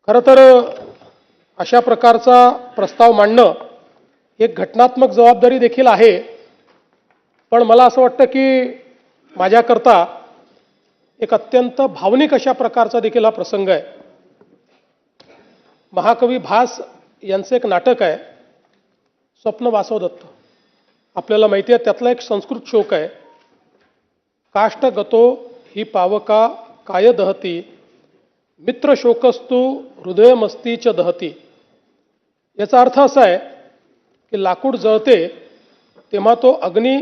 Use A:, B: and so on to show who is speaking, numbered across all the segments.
A: खरं तर अशा प्रकारचा प्रस्ताव मांडणं एक घटनात्मक जबाबदारी देखील आहे, पण मला असं वाटतं की माझ्याकरता एक अत्यंत भावनिक अशा प्रकारचा देखील हा प्रसंग आहे. महाकवी भास यांचं एक नाटक आहे स्वप्न वासवदत्त. आपल्याला माहिती आहे त्यातला एक संस्कृत श्लोक आहे, काष्ट गतो ही पावका काय दहती मित्र शोकस्तु हृदयमस्तीच दहती. याचा अर्थ असा आहे की लाकूड जळते तेव्हा तो अग्नी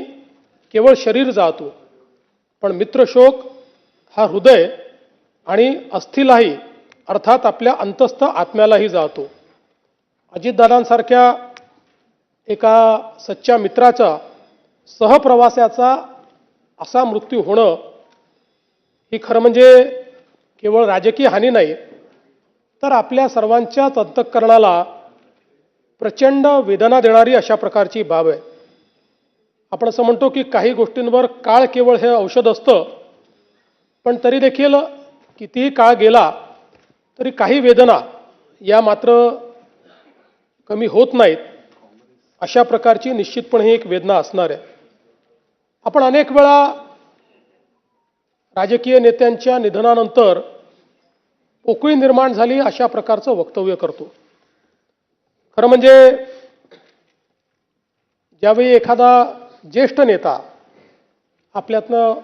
A: केवळ शरीर जाळतो, पण मित्रशोक हा हृदय आणि अस्थिलाही अर्थात आपल्या अंतस्थ आत्म्यालाही जाळतो. अजितदादांसारख्या एका सच्च्या मित्राचा सहप्रवासाचा असा मृत्यू होणं ही खरं म्हणजे केवळ राजकीय हानी नाही, तर आपल्या सर्वांच्याच अंतःकरणाला प्रचंड वेदना देणारी अशा प्रकारची बाब आहे. आपण असं म्हणतो की काही गोष्टींवर काळ केवळ हे औषध असतं, पण तरी देखील कितीही काळ गेला तरी काही वेदना या मात्र कमी होत नाहीत. अशा प्रकारची निश्चितपणे ही एक वेदना असणार आहे. आपण अनेक वेळा राजकीय नेत्यांच्या निधनानंतर पोकळी निर्माण झाली अशा प्रकारचं वक्तव्य करतो. खरं म्हणजे ज्यावेळी एखादा ज्येष्ठ नेता आपल्यातनं